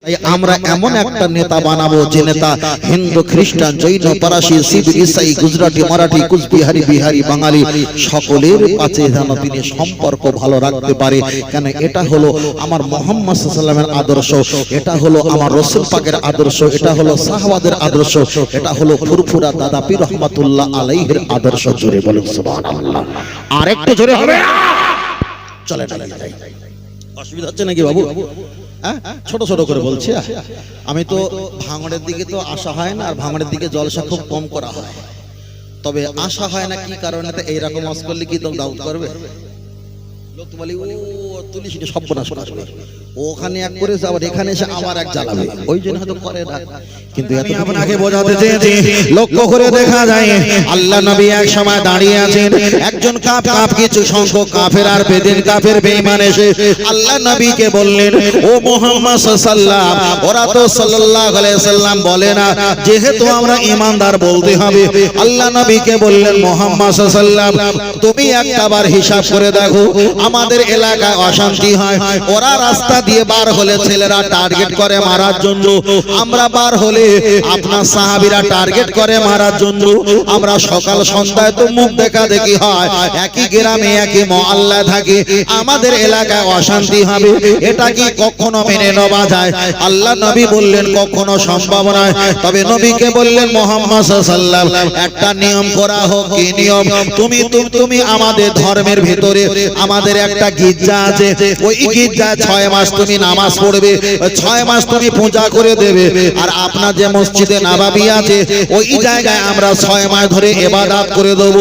তাই আমরা এমন একটা নেতা বানাবো যে নেতা হিন্দু খ্রিস্টান জৈন পারাসি শিখ ইসাই গুজরাটি মারাঠি কুচবিহারি বিহারি বাঙালি সকলের কাছে যেন তিনি সম্পর্ক ভালো রাখতে পারে। কেন এটা হলো আমার মুহাম্মদ সাল্লাল্লাহু আলাইহি ওয়াসাল্লামের আদর্শ, এটা হলো আমার রাসূল পাকের আদর্শ, এটা হলো সাহাবাদের আদর্শ, এটা হলো ফুরফুরা দাদা পীর রহমাতুল্লাহ আলাইহির আদর্শ। জোরে বলুন সুবহানাল্লাহ। আর একটু জোরে হবে। চলে যাই, অসুবিধা হচ্ছে নাকি বাবু? ছোট ছোট করে বলছি। আমি তো ভাঙড়ের দিকে তো আসা হয় না, আর ভাঙড়ের দিকে জলসা খুব কম করা হয়। তবে আসা হয় না কি কারণে? এইরকম ওয়াজ করলে কি তো দাউদ করবে? লোক তো বলে ও তুলিস সর্বনাশ করবে, ওখানে এক করে আবার এখানে এসে আবার এক জ্বালাবে, ওই জন্য হয়তো করে না। কিন্তু আমি আপনাকে বোঝাতে চেয়েছি, লক্ষ্য করে দেখা যায় আল্লাহ নবী এক সময় দাঁড়িয়ে আছেন, একজন কাফের কিছু সংখ্যক কাফের আর বেদিন কাফের বেঈমান এসে আল্লাহ নবীকে বললেন, ও মুহাম্মদ সাল্লাল্লাহু আলাইহি ওয়াসাল্লাম, ওরা তো সাল্লাল্লাহু আলাইহি ওয়াসাল্লাম বলে না, যেহেতু আমরা ঈমানদার বলতে হবে। আল্লাহ নবীকে বললেন, মুহাম্মদ সাল্লাল্লাহু আলাইহি ওয়াসাল্লাম, তুমি একবার হিসাব করে দেখো, আমাদের এলাকায় অশান্তি হয়, ওরা রাস্তা দিয়ে বার হলে ছেলেরা টার্গেট করে মারার জন্য, আমরা বার হলে আপনার সাহাবীরা টার্গেট করে মারার জন্য, আমরা সকাল সন্ধ্যায় তো মুখ দেখা দেখি হয়, একই গ্রামে একই মহল্লায় থাকি, আমাদের এলাকায় অশান্তি হবে, এটা কি কখনো মেনে নেওয়া যায়? আল্লাহ নবী বললেন, কখনো সম্ভব নয়। তবে নবীকে বললেন, মুহাম্মদ সাল্লাল্লাহু আলাইহি ওয়াসাল্লাম, একটা নিয়ম করা হোক। কি নিয়ম? তুমি আমাদের ধর্মের ভিতরে আমাদের একটা গির্জা আছে, ওই গির্জায় 6 মাস তুমি নামাজ পড়বে, 6 মাস তুমি পূজা করে দেবে। আর আপনার যে মসজিদে নববী আছে, ওই জায়গায় আমরা 6 মাস ধরে ইবাদত করে দেব।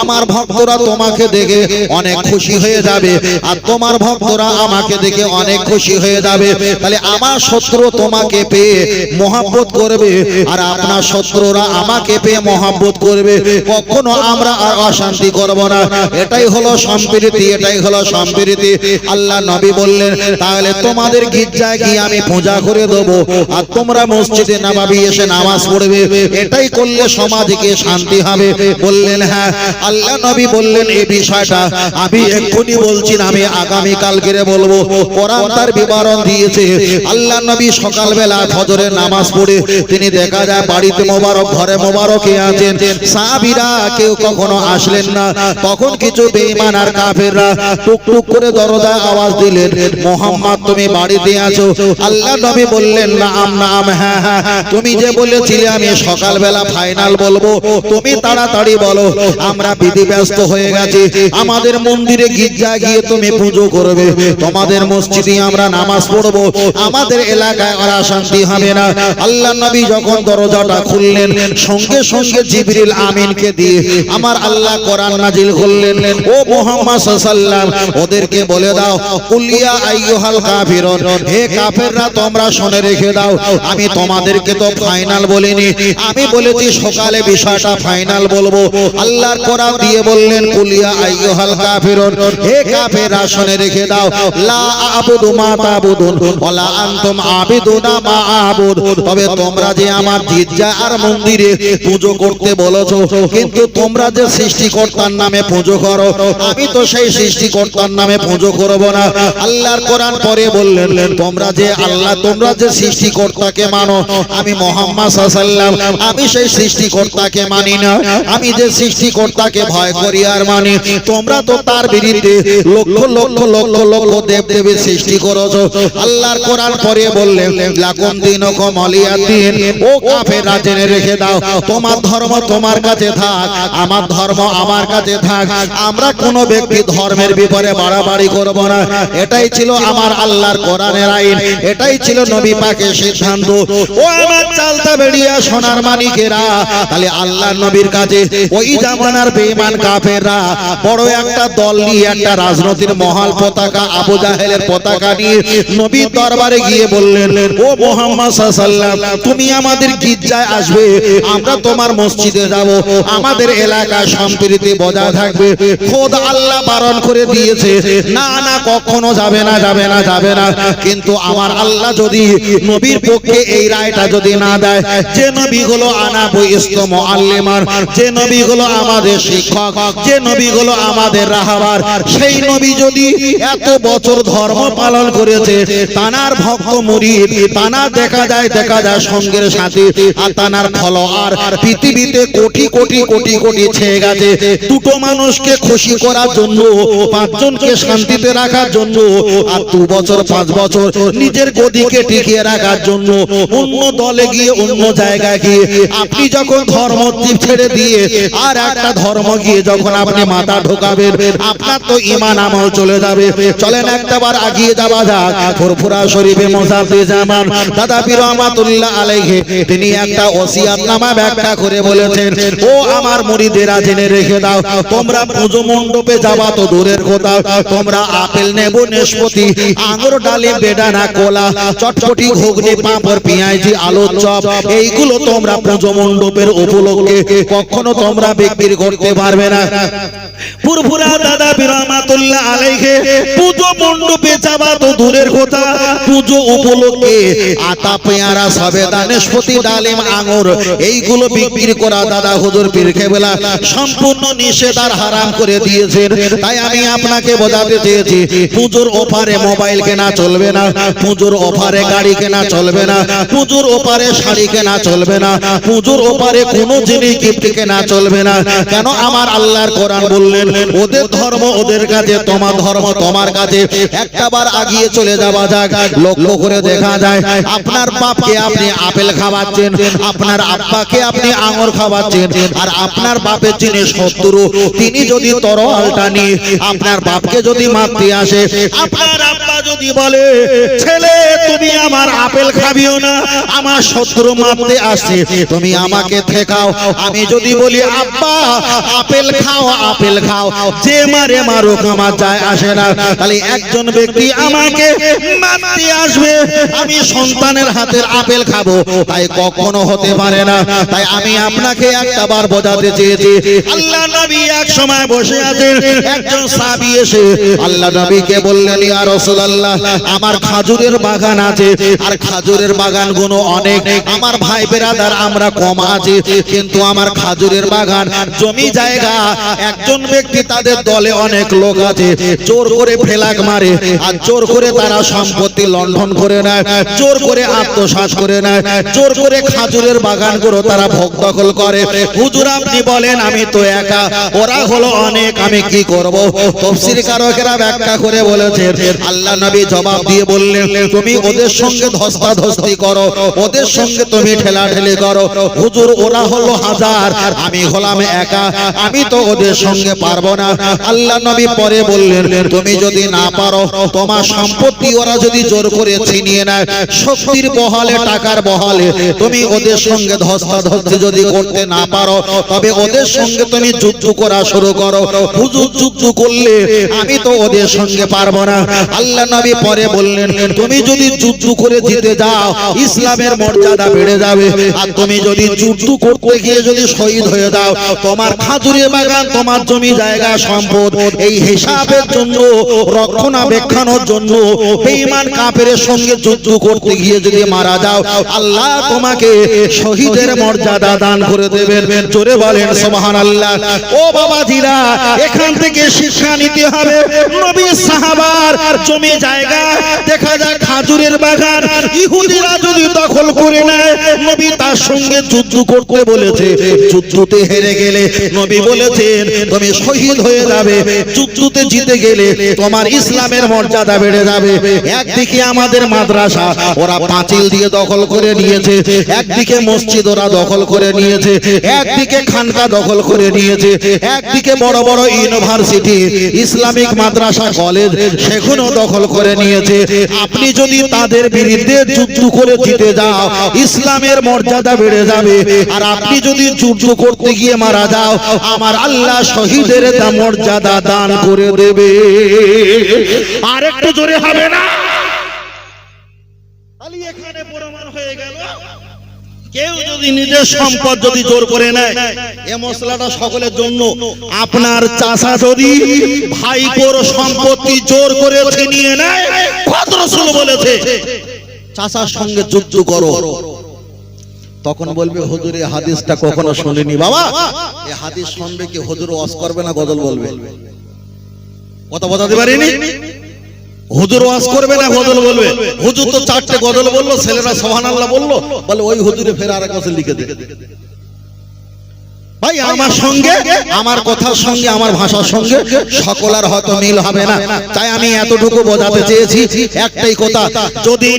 আমার ভক্তরা তোমাকে দেখে অনেক খুশি হয়ে যাবে, আর তোমার ভক্তরা আমাকে দেখে অনেক খুশি হয়ে যাবে। তাহলে আমার শত্রু তোমাকে পেয়ে মহব্বত করবে, আর আপনার শত্রুরা আমাকে পেয়ে মহব্বত করবে। কখনো আমরা আর অশান্তি করব না। এটাই হলো সম্প্রীতি, এটাই হলো সম্প্রীতি। আল্লাহ নবী বললেন, তাহলে তোমাদের গির্জায় গিয়ে আমি পূজা করে দেব, আর তোমরা মসজিদে নববী এসে নামাজ পড়বে। এটাই করলে সমাজে শান্তি হবে। বললেন, হ্যাঁ। আল্লাহ নবী বললেন, এই বিষয়টা আমি এক্ষুনি বলছি না, আমি আগামী কালকে বলবো। কোরআন তার বিবরণ দিয়েছে। আল্লাহ নবী সকালবেলা ফজরের নামাজ পড়ে তিনি দেখা যায় বাড়িতে মোবারক, ঘরে মোবারকে আছেন, সাহাবীরা কেউ কখনো আসলেন না। তখন কিছু বেঈমান আর কাফেররা টুকটুক করে দরজায় আওয়াজ দিলেন, মুহাম্মদ তুমি বাড়িতে আছো? আল্লাহ নবী বললেন, নাম নাম, হ্যাঁ হ্যাঁ, তুমি যে বলেছিলে আমি সকালবেলা ফাইনাল বলবো, তুমি তাড়াতাড়ি বলো, আমরা বিধি ব্যস্ত হয়ে গেছি, আমাদের মন্দিরে গির্জায় গিয়ে তুমি পুজো করবে, তোমাদের মসজিদে আমরা নামাজ পড়বো, আমাদের এলাকায় আর শান্তি হবে না। আল্লাহ নবী যখন দরজাটা খুললেন, সঙ্গে সঙ্গে জিবরিল আমিনকে দিয়ে আমার আল্লাহ কোরআন নাজিল করলেন, ও মুহাম্মদ সাল্লাল্লাহু আলাইহি ওয়াসাল্লাম, ওদেরকে বলে দাও, কুলিয়া আইয়ুহাল কাফিরুন, হে কাফেররা তোমরা শুনে রেখে দাও, আমি তোমাদেরকে তো ফাইনাল বলিনি, আমি বলেছি সকালে বিষয়টা ফাইনাল বলবো। আল্লাহর কোরআন দিয়ে বললেন, কুলিয়া আইয়ুহাল কাফিরুন, হে কাফেররা শুনে রেখে দাও, লা আ'বুদু মা তা'বুদুন ওয়ালা আনতুম আ'বিদুনা মা আ'বুদ, তবে তোমরা যে আমার গির্জা আর মন্দিরে পূজা করতে বলেছো, কিন্তু তোমরা যে সৃষ্টিকর্তার নামে পূজা করো, আমি তো সেই সৃষ্টিকর্তার নামে পূজা করব না। আল্লাহর কোরআন পরে বললেন, তোমরা যে আল্লাহ, তোমরা যে সৃষ্টিকর্তাকে মানো, আমি মুহাম্মদ সাল্লাল্লাহু আলাইহি ওয়াসাল্লাম আমি সেই সৃষ্টিকর্তাকে মানি না, আমি যে সৃষ্টিকর্তাকে ভয় করি আর মানি, তোমরা তো তার বিরুদ্ধে লক্ষ লক্ষ লক্ষ লক্ষ দেবদেবীর সৃষ্টি করেছো। আল্লাহর কোরআন পরে বললেন, লাকুম দীনুকুম ওয়ালিয়াদ্দিন, ও কাফেররা জেনে রেখে দাও, তোমার ধর্ম তোমার কাছে থাক, আমার ধর্ম আমার কাছে থাক, আমরা কোনো ব্যক্তি ধর্মের ব্যাপারে বাড়াবাড়ি করব না। এটাই ছিল আমার আল্লাহর কোরআনের আইন, এটাই ছিল নবী পাকের সিদ্ধান্ত। ও আমার চালতা বেড়িয়া সোনার মানিকেরা, তাহলে আল্লাহ নবীর কাছে ওই জামানার বেঈমান কাফেররা বড় একটা দল নিয়ে, একটা রাজনৈতিক মহল পতাকা, আবু জাহেলের পতাকা নিয়ে নবীর দরবারে গিয়ে বললেন, ও মুহাম্মদ সাল্লাল্লাহু আলাইহি ওয়াসাল্লাম, তুমি আমাদের গির্জায় আসবে, আমরা তোমার মসজিদে যাব, আমাদের এলাকায় সম্প্রীতি বজায় থাকবে। খোদ আল্লাহ বারণ করে দিয়েছে, না না, কখনো যাবে না, যাবে না, যাবে যাবে না। কিন্তু আমার আল্লাহ যদি নবীর পক্ষে এই রায়টা যদি না দেয়, যে নবীগুলো আনাবু ইসলাম মুআল্লিমান, যে নবীগুলো আমাদের শিক্ষক, যে নবীগুলো আমাদের রাহবার, সেই নবী যদি এত বছর ধর্ম পালন করেছে, তানার ভক্ত মুরিদ, তানা দেখা যায় সঙ্গের সাথে, আর তানার ফলোয়ার পৃথিবীতে কোটি কোটি কোটি কোটি ছেয়ে গেছে। দুটো মানুষকে খুশি করার জন্য, পাঁচজনকে শান্তিতে রাখার জন্য, আর 2 বছর 5 বছর নিজের গদিকে টিকিয়ে রাখার জন্য অন্য দলে গিয়ে, অন্য জায়গায় গিয়ে আপনি যখন ধর্ম ছেড়ে দিয়ে আর একটা ধর্ম গিয়ে যখন আপনি মাথা ঢোকাবেন, আপনার তো ঈমান আমল চলে যাবে। চলেন একবার আগিয়ে যাওয়া যাক। ফুরফুরা শরীফে মুজাদ্দিদ জামান দাদা পীর রহমাতুল্লাহ আলাইহি তিনি একটা ওসিয়াতনামা ব্যাখ্যা করে বলেছেন, ও আমার মুরিদেরা জেনে রেখে দাও, তোমরা পুজো মণ্ডপে যাবা তো দূরের কথা, তোমরা আপেল, নেবু, নাশপাতি, আঙুর, ডালিম, বেদানা, কলা, চটপটি, ঘুগনি, পাঁপড়, পেঁয়াজি, আলুর চপ, এইগুলো তোমরা পুজো মণ্ডপের উপলক্ষে কখনো তোমরা বিক্রি করতে পারবে না। ফুরফুরা দাদা পীর রহমাতুল্লাহ আলাইহি পুজো মণ্ডপে যাবা তো দূরের কথা, পুজো উপলক্ষে আতা, পেয়ারা, সবেদা, নাশপাতি, ডালিম, আঙুর এইগুলো বিক্রি করা দাদা হুজুর পীর কেবলা সম্পূর্ণ নিষেধ আর হারাম করে দিয়েছেন। তাই আমি আপনাকে বোঝাতে চেয়েছি, পুজোর অফারে মোবাইল কেনা চলবে না, পুজোর অফারে গাড়ি কেনা চলবে না, পুজোর অফারে শাড়ি কেনা চলবে না, পুজোর অফারে কোনো জিনিস গিফট কেনা চলবে না। কেন? আমার আল্লাহর কোরআন বললেন, ওদের ধর্ম ওদের কাছে, তোমার ধর্ম তোমার কাছে। একটাবার আগিয়ে চলে যাওয়া যাক। লক্ষ্য করে দেখা যায়, আপনার বাপকে আপনি আপেল খাওয়াচ্ছেন, আপনার আব্বাকে আপনি আঙুর খাওয়াচ্ছেন, আর আপনার বাপের যিনি শত্রু, তিনি যদি তরোয়ালটা নিয়ে আপনার বাপকে যদি মারতে আসে, আপনার আব্বা যদি বলে, ছেলে তুমি আমার আপেল খাবিও না, আমার শত্রু মারতে আসছে, তুমি আমাকে ঠেকাও। আমি যদি বলি, আব্বা আপেল খাও, আপেল খাও, যে মারে মারুক আমার যায় আসে না। তাহলে একজন ব্যক্তি আমাকে মারতে আসবে, আমি সন্তানের হাতের আপেল খাবো, তাই কখনো হতে পারে না। তাই আমি আপনাকে একটাবার বোঝাতে চেয়েছি, আল্লাহ নবী এক সময় বসে আছেন, একজন সাহাবী এসে আল্লাহ নবীকে বললেন, ইয়া রাসূলুল্লাহ, আমার খাজুরের বাগান আছে, আর খাজুরের বাগানগুলো অনেক, আমার ভাই বেরাদার আমরা কম আছি, কিন্তু আমার খাজুরের বাগান, জমি জায়গা, একজন ব্যক্তি তাদের দলে অনেক লোক আছে, জোর করে ফেলাক মারে, আর জোর করে তারা সম্পত্তি লণ্ঠন করে নেয়, জোর করে আত্মসাৎ করে নেয়, জোর করে খাজুরের বাগানগুলো তারা ভোগ দখল করে। হুজুর আপনি বলেন, আমি তো একা, ওরা হলো অনেক, আমি কি করব? তাফসীর কারকেরা ব্যাখ্যা করে বলেছেন, আল্লাহ নবী জবাব দিয়ে বললেন, তুমি ওদের সঙ্গে ধস্তাধস্তি করো, ওদের সঙ্গে তুমি ঠেলাঠেলি করো। হুজুর ওরা হলো হাজার, আমি হলাম একা, আমি তো ওদের সঙ্গে পারবো না। আল্লাহ নবী পরে বললেন, তুমি যদি না পারো, তোমার সম্পত্তি ওরা যদি জোর করে ছিনিয়ে নেয়, শক্তির বহালে, টাকার বহালে, তুমি ওদের সঙ্গে ধস্তাধস্তি যদি করতে না পারো, তবে ওদের সঙ্গে তুমি যুদ্ধ করা শুরু করো। হুজুর যুদ্ধ করলে আমি তো ওদের সঙ্গে পারবো না। আল্লাহ নবী পরে বললেন, তুমি যদি যুদ্ধ করে জিতে যাও, ইসলামের মর্যাদা বেড়ে যাবে, আর তুমি যদি যুদ্ধ করতে গিয়ে যদি শহীদ হয়ে যাও, তোমার খাজুরের বাগান, তোমার জমি জায়গা, সম্পদ, এই হিসাবের জন্য, রক্ষণাবেক্ষণের জন্য বেঈমান কাফেরের সঙ্গে যুদ্ধ করতে গিয়ে যদি মারা যাও, আল্লাহ তোমাকে শহীদের মর্যাদা দান করে দেবেন। জোরে বলেন সুবহানাল্লাহ। ও বাবাজিরা, এখান থেকে শিক্ষা নিতে হবে, নবী সাহাবার জমি জায়গা, দেখা যায় খাজুরের বাগান ইহুদিরা যদি দখল করে নেয়, নবী তার সঙ্গে যুদ্ধ করতে বলেছে, যুদ্ধতে হেরে গেলে নবী বলেছেন তুমি শহীদ হয়ে যাবে, যুদ্ধতে জিতে গেলে তোমার ইসলামের মর্যাদা বেড়ে যাবে। একদিকে আমাদের মাদ্রাসা ওরা পাঁচিল দিয়ে দখল করে নিয়েছে, একদিকে মসজিদ ওরা দখল করে নিয়েছে, একদিকে খানকা দখল করে নিয়েছে, একদিকে বড় বড় ইউনিভার্সিটি, ইসলামিক মাদ্রাসা, কলেজ, সেগুলো দখল করে নিয়েছে। আপনি যদি তাদের বিরুদ্ধে যুদ্ধ করে জিতে যাও, ইসলামের মর্যাদা বেড়ে যাবে, আর আপনি যদি যুদ্ধ করতে গিয়ে মারা যাও, আমার আল্লাহ শহীদের মর্যাদা দান করে দেবে। আর একটু জোরে হবে না? এখানে প্রমাণ হয়ে গেল কেউ যদি নিজের সম্পদ যদি জোর করে নেয়, এই মশলাটা সকলের জন্য। আপনার চাচা যদি ভাইপোর সম্পত্তি জোর করে ছিনিয়ে নেয়, কত রাসূল বলেছে চাচার সঙ্গে যুদ্ধ করো। তখন বলবে হুজুর এই হাদিসটা কখনো শুনিনি। বাবা এই হাদিস শুনবে কি হুজুর ওয়াজ করবে না গজল বলবে? কথা বোঝাতে পারিনি? হুজুর ওয়াজ করবে না গজল বলবে? হুজুর তো চারটে গজল বললো, ছেলেরা সুবহানাল্লাহ বললো, বলে ওই হুজুরে ফের আরেক বছর লিখে দে। ভাই আমার সঙ্গে, আমার কথার সঙ্গে, আমার ভাষার সঙ্গে সকলের হয়তো মিল হবে না, তাই আমি এতটুকু বোঝাতে চেয়েছি একটাই কথা, যদি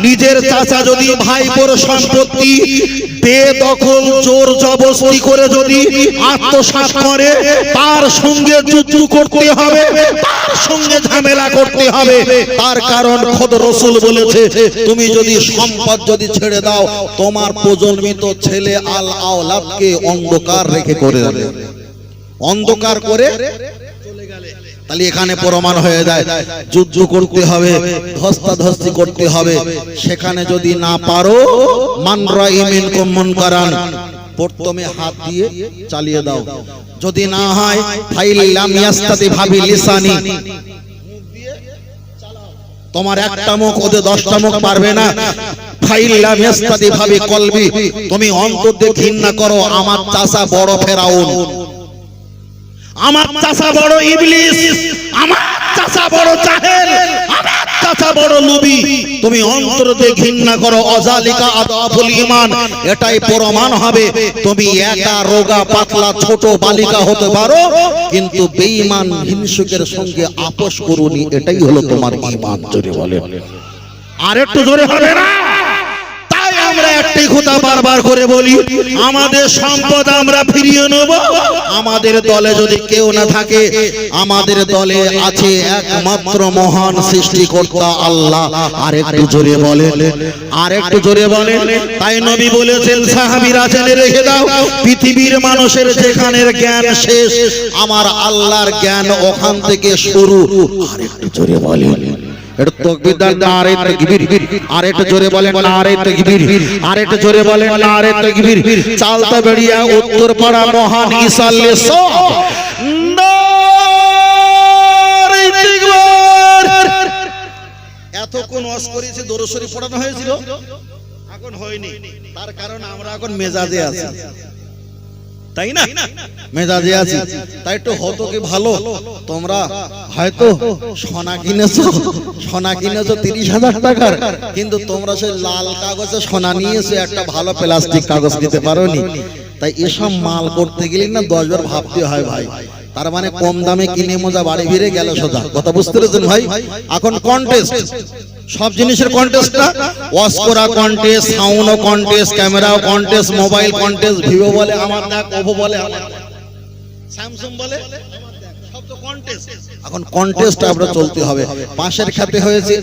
নিজের চাচা যদি ভাইপোর সম্পত্তি বেদখল জোর জবরদস্তি করে যদি আত্মসাৎ করে, তার সঙ্গে যুদ্ধ করতে হবে, তার সঙ্গে ঝামেলা করতে হবে। তার কারণ খোদ রাসূল বলেছে, তুমি যদি সম্পদ যদি ছেড়ে দাও, তোমার প্রজন্মিত ছেলে আল আওলাদকে অন্ধকার রেখে করে দেবে, অন্ধকার করে চলে গেলে। তাহলে এখানে প্রমাণ হয়ে যায় যুদ্ধ করতে হবে, ধস্তাধস্তি করতে হবে। সেখানে যদি না পারো, মান রাই মিনকুম মুনকারান, প্রথমে হাত দিয়ে চালিয়ে দাও। যদি না হয় ফাইলাম ইয়াস্তাতি ভাবি লিসানি, তোমার একটা মুখ ওদের 10টা মুখ পারবে না। ফাইলাম ইয়াস্তাতি ভাবি কলবি, তুমি অন্তর দিয়ে ঘৃণা করো আমার চাচা বড় ফেরাউন, আমার চাচা বড় ইবলিস, আমার চাচা বড় জাহেল, আমার চাচা বড় লোভী, তুমি অন্তর দিয়ে ঘৃণা করো, অজালিকা আদাফুল ঈমান। এটাই প্রমাণ হবে তুমি একা রোগা পাতলা ছোট বালিকা হতে পারো, কিন্তু বেঈমান হিংসুকের সঙ্গে আপোষ করুনি, এটাই হলো তোমার ঈমান। জোরে বলে, আর একটু জোরে হবে না? আমরা একটি কথা বারবার করে বলি, আমাদের সম্পদ আমরা ফিরিয়ে নেব। আমাদের দলে যদি কেউ না থাকে, আমাদের দলে আছে একমাত্র মহান সৃষ্টিকর্তা আল্লাহ। আর একটু জোরে বলেন, আর একটু জোরে বলেন। তাই নবী বলেছেন, সাহাবীরা জেনে রেখে দাও, পৃথিবীর মানুষের যেখানের জ্ঞান শেষ, আমার আল্লাহর জ্ঞান ওখান থেকে শুরু। আর একটু জোরে বলেন, এটা তাকবীর দান, নারে তাকবীর। আর একটু জোরে বলেন, নারে তাকবীর। আর একটু জোরে বলেন, নারে তাকবীর। চালতা বেড়িয়া উত্তরপাড়া মহান ইসাল্লে সব নারে তাকবীর। এতক্ষণ ওয়াজ করেছি, দরুদ শরীফ পড়ানো হয়েছিল, এখন হয়নি। তার কারণ আমরা এখন মেজাজে আছি, তাই না? মেজাজে আছি, তাই একটু হতো কি ভালো, তোমরা হয়তো সোনা কিনেছো 30,000 টাকার, কিন্তু তোমরা সেই লাল কাগজে সোনা নিয়েছো, একটা ভালো প্লাস্টিক কাগজ নিতে পারোনি। তাই এসব মাল করতে গেলে না 10 বার ভাবতে হয় ভাই। তার মানে কম দামে কিনে মজা বাড়ি ফিরে গেল সোজা। কথা বুঝতে পেরেছেন ভাই? এখন কন্টেস্ট, সব জিনিসের কন্টেস্ট না, ওয়াশ করা কন্টেস্ট, সাউন্ড কন্টেস্ট, ক্যামেরাও কন্টেস্ট, মোবাইল কন্টেস্ট, ভিভো বলে আমার দেখ, ওভো বলে আমার দেখ, স্যামসাং বলে সব তো কন্টেস্ট। এখন কন্টেস্ট আমরা চলতে হবে। পাশের খেতে হয়েছে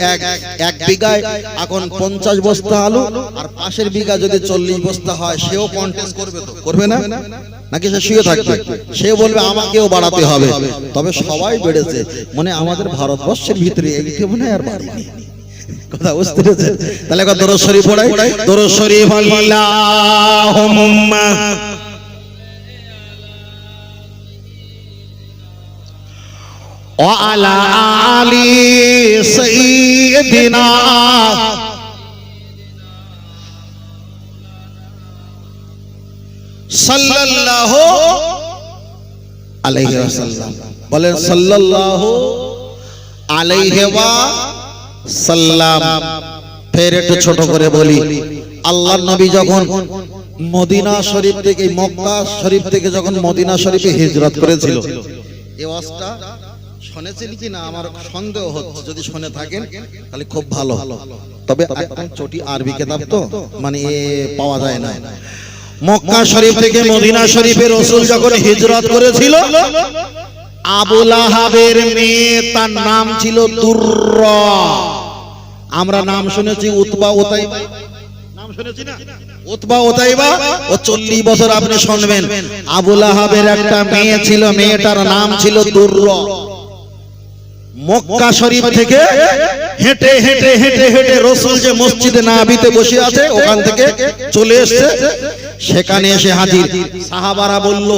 এক বিঘায় এখন 50 বস্তা আলু, আর পাশের বিঘা যদি 40 বস্তা হয়, সেও কন্টেস্ট করবে তো, করবে না? নাকি সে শুয়ে থাকবে? সে বলবে আমাকেও বাড়াতে হবে। তবে সবাই বেড়েছে, মানে আমাদের ভারতবর্ষের ভিতরে এইটা মনে হয় আর বাড়েনি। কথা বুঝতে পেরেছেন? তাহলে একবার দরুদ শরীফ পড়াই, দরুদ শরীফ আল্লাহুম্মা ওয়া আলা আলি সাইয়্যিদিনা সাল্লাল্লাহু আলাইহি ওয়াসাল্লাম। বলেন সাল্লাল্লাহু আলাইহি ওয়া সাল্লাম। ফের একটু ছোট করে বলি, আল্লাহর নবী যখন মদিনা শরীফ থেকে, মক্কা শরীফ থেকে যখন মদিনা শরীফে হিজরত করেছিল, এই ওয়াজটা শুনেছেন কি না আমার সন্দেহ হচ্ছে, যদি শুনে থাকেন তাহলে খুব ভালো। তবে একদম চটি আরবি কিতাব তো, মানে পাওয়া যায় না। মক্কা শরীফ থেকে মদিনা শরীফে রাসূল যখন হিজরত করেছিল, আবু লাহাবের মেয়ে, তার নাম ছিল দুররা। আমরা নাম শুনেছি উতবা উতাইবা, নাম শুনেছি না? উতবা উতাইবা, ও 40 বছর আপনি শুনবেন। আবু লাহাবের একটা মেয়ে ছিল, মেয়েটার নাম ছিল দুররা। মক্কা শরীফ থেকে হেঁটে হেঁটে হেঁটে হেঁটে রাসূল যে মসজিদে নববীতে বসে আছে ওখান থেকে চলে এসেছে, সেখানে এসে হাজির। সাহাবারা বলল,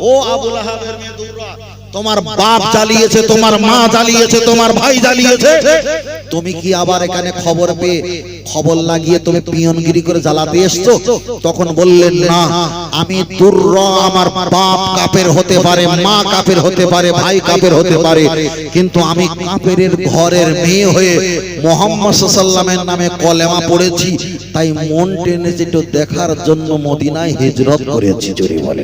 ও আবু লাহাবের মেয়ে দুররা, তোমার বাপ জ্বালিয়েছে, তোমার মা জ্বালিয়েছে, তোমার ভাই জ্বালিয়েছে, তুমি কি আবার এখানে খবর পেয়ে খবর লাগিয়ে তুমি পিয়নগিরি করে জ্বালাতে এসছো? তখন বললেন, না, আমি দুররা, আমার বাপ কাফের হতে পারে, মা কাফের হতে পারে, ভাই কাফের হতে পারে, কিন্তু আমি কাফেরের ঘরের মেয়ে হয়ে মুহাম্মদ সাল্লাল্লাহু আলাইহি ওয়াসাল্লামের নামে কলেমা পড়েছি, তাই মন টেনেছে একটু দেখার জন্য মদিনায় হিজরত করেছি। জোরে বলে,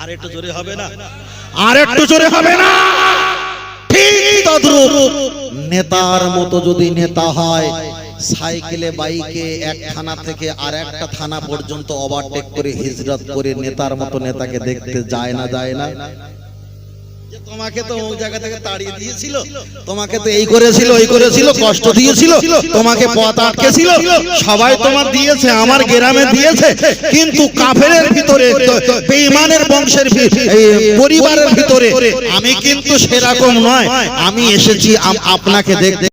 আর একটু জোরে হবে না? আর একটু জোরে হবে না? ঠিক তদ্রূপ নেতার মতো যদি নেতা হয়, সাইকেলে বাইকে এক থানা থেকে আর একটা থানা পর্যন্ত ওভারটেক করে হিজরত করে নেতার মতো নেতাকে দেখতে যায় না, যায় না? যে তোমাকে তো ওই জায়গা থেকে তাড়িয়ে দিয়েছিল, তোমাকে তো এই করেছিল, ওই করেছিল, কষ্ট দিয়েছিল, তোমাকে পথ আটকেছিল, সবাই তোমার দিয়েছে, আমার গ্রামে দিয়েছে, কিন্তু কাফেরের ভিতরে, বেঈমানের বংশের পরিবারের ভিতরে আমি কিন্তু সেরকম নয়, আমি এসেছি আপনাকে দেখতে।